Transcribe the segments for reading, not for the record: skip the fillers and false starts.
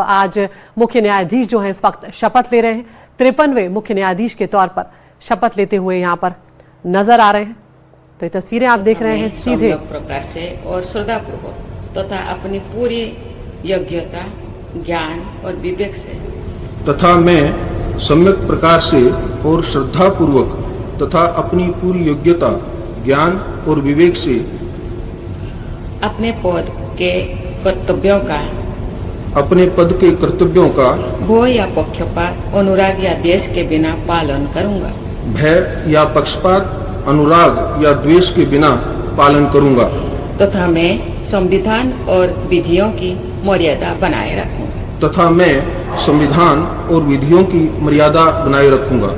आज मुख्य न्यायाधीश जो हैं इस वक्त शपथ ले रहे हैं। 53वें मुख्य न्यायाधीश के तौर पर शपथ लेते हुए यहाँ पर नजर आ रहे हैं। तो ये तस्वीरें आप देख रहे हैं सीधे प्रकार से और श्रद्धापूर्वक तथा अपनी पूरी योग्यता, ज्ञान और विवेक से तथा मैं सम्यक प्रकार से और श्रद्धापूर्वक तथा अपनी पूरी योग्यता, ज्ञान और विवेक से अपने पद के कर्तव्यों का भय या पक्षपात, अनुराग या द्वेष के बिना पालन करूंगा। भय या पक्षपात, अनुराग या द्वेष के बिना पालन करूंगा तथा मैं संविधान और विधियों की मर्यादा बनाए रखूंगा। तथा मैं संविधान और विधियों की मर्यादा बनाए रखूंगा।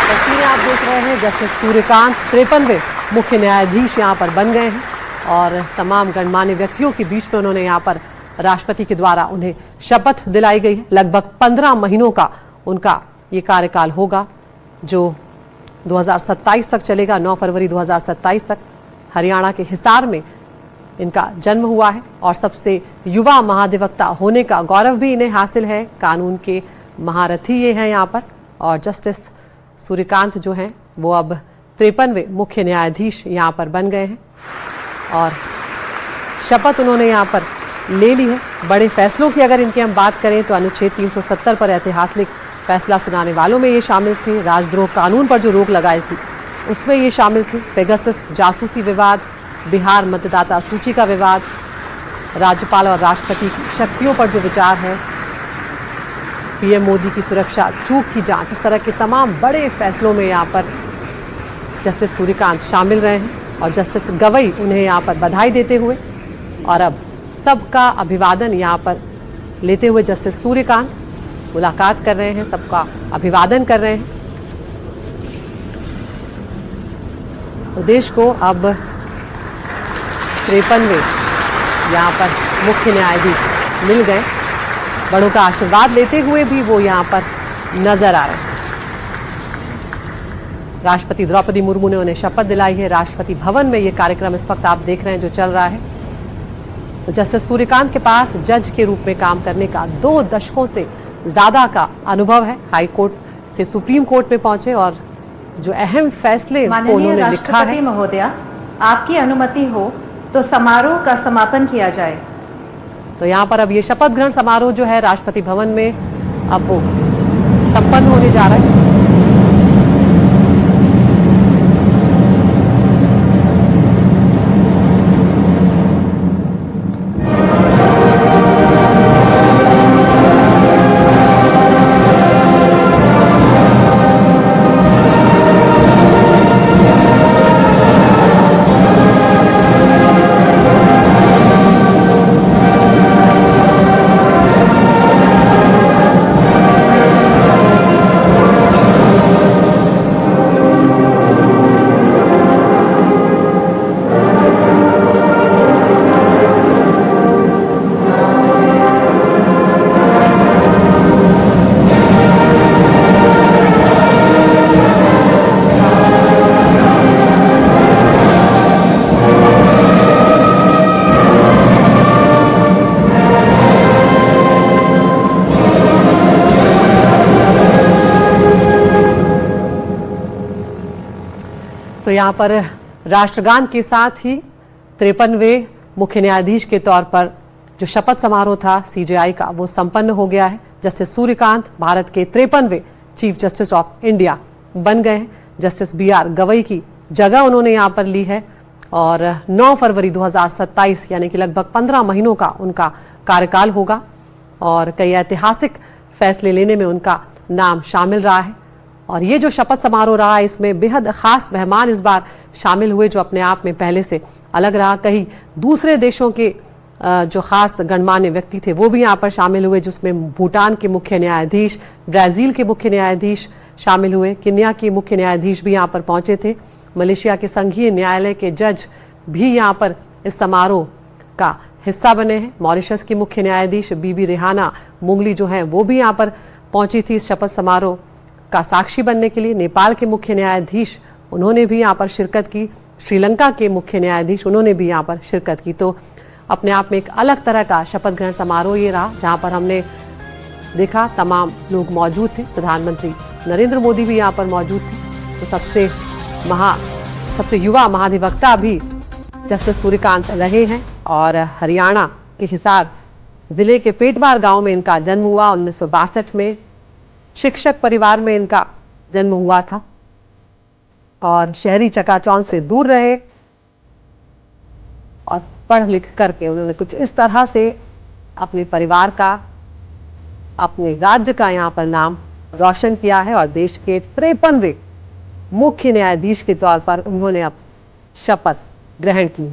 तस्वीरें आप देख रहे हैं जस्टिस सूर्यकांत 53वें मुख्य न्यायाधीश यहाँ पर बन गए हैं और तमाम गणमान्य व्यक्तियों के बीच में उन्होंने यहाँ पर राष्ट्रपति के द्वारा उन्हें शपथ दिलाई गई है। लगभग 15 महीनों का उनका ये कार्यकाल होगा जो 2027 तक चलेगा। 9 फरवरी 2027 तक हरियाणा के हिसार में इनका जन्म हुआ है और सबसे युवा महाधिवक्ता होने का गौरव भी इन्हें हासिल है। कानून के महारथी ये हैं यहाँ पर। और जस्टिस सूर्यकांत जो हैं वो अब 53वें मुख्य न्यायाधीश यहाँ पर बन गए हैं और शपथ उन्होंने यहाँ पर ले ली है। बड़े फैसलों की अगर इनकी हम बात करें तो अनुच्छेद 370 पर ऐतिहासिक फैसला सुनाने वालों में ये शामिल थे। राजद्रोह कानून पर जो रोक लगाई थी उसमें ये शामिल थे। पेगासस जासूसी विवाद, बिहार मतदाता सूची का विवाद, राज्यपाल और राष्ट्रपति की शक्तियों पर जो विचार है, पीएम मोदी की सुरक्षा चूक की जांच, इस तरह के तमाम बड़े फैसलों में यहाँ पर जस्टिस सूर्यकांत शामिल रहे हैं और जस्टिस गवई उन्हें यहाँ पर बधाई देते हुए और अब सबका अभिवादन यहाँ पर लेते हुए जस्टिस सूर्यकांत मुलाकात कर रहे हैं, सबका अभिवादन कर रहे हैं। तो देश को अब 53वें यहाँ पर मुख्य न्यायाधीश मिल गए। बड़ों का आशीर्वाद लेते हुए भी वो यहाँ पर नजर आ रहे हैं। राष्ट्रपति द्रौपदी मुर्मू ने उन्हें शपथ दिलाई है। राष्ट्रपति भवन में ये कार्यक्रम इस वक्त आप देख रहे हैं जो चल रहा है। तो जस्टिस सूर्यकांत के पास जज के रूप में काम करने का 2 दशकों से ज्यादा का अनुभव है। हाई कोर्ट से सुप्रीम कोर्ट में पहुंचे और जो अहम फैसले को उन्होंने लिखा है। महोदया, आपकी अनुमति हो तो समारोह का समापन किया जाए। तो यहाँ पर अब ये शपथ ग्रहण समारोह जो है राष्ट्रपति भवन में अब वो संपन्न होने जा रहा है। तो यहाँ पर राष्ट्रगान के साथ ही 53वें मुख्य न्यायाधीश के तौर पर जो शपथ समारोह था सीजेआई का वो संपन्न हो गया है। जस्टिस सूर्यकांत भारत के 53वें चीफ जस्टिस ऑफ इंडिया बन गए हैं। जस्टिस बीआर गवई की जगह उन्होंने यहाँ पर ली है और 9 फरवरी 2027 यानी कि लगभग 15 महीनों का उनका कार्यकाल होगा और कई ऐतिहासिक फैसले लेने में उनका नाम शामिल रहा है। और ये जो शपथ समारोह रहा है इसमें बेहद खास मेहमान इस बार शामिल हुए जो अपने आप में पहले से अलग रहा। कई दूसरे देशों के जो खास गणमान्य व्यक्ति थे वो भी यहाँ पर शामिल हुए, जिसमें भूटान के मुख्य न्यायाधीश, ब्राज़ील के मुख्य न्यायाधीश शामिल हुए, केन्या के मुख्य न्यायाधीश भी यहाँ पर पहुंचे थे, मलेशिया के संघीय न्यायालय के जज भी यहाँ पर इस समारोह का हिस्सा बने हैं। मॉरिशस की मुख्य न्यायाधीश बीबी रेहाना मुंगली जो हैं वो भी यहाँ पर पहुंची थी इस शपथ समारोह का साक्षी बनने के लिए। नेपाल के मुख्य न्यायाधीश उन्होंने भी यहाँ पर शिरकत की श्रीलंका के मुख्य न्यायाधीश, उन्होंने भी यहाँ पर शिरकत की। तो अपने आप में एक अलग तरह का शपथ ग्रहण समारोह ये रहा, जहाँ पर हमने देखा तमाम लोग मौजूद थे। प्रधानमंत्री नरेंद्र मोदी भी यहाँ पर मौजूद थे। तो सबसे युवा महाधिवक्ता भी जस्टिस सूर्यकांत रहे हैं और हरियाणा के हिसार जिले के पेटवार गांव में इनका जन्म हुआ। 1962 में शिक्षक परिवार में इनका जन्म हुआ था और शहरी चकाचौंध से दूर रहे और पढ़ लिख करके उन्होंने कुछ इस तरह से अपने परिवार का, अपने राज्य का यहाँ पर नाम रोशन किया है और देश के 53वें मुख्य न्यायाधीश के तौर पर उन्होंने अब शपथ ग्रहण की।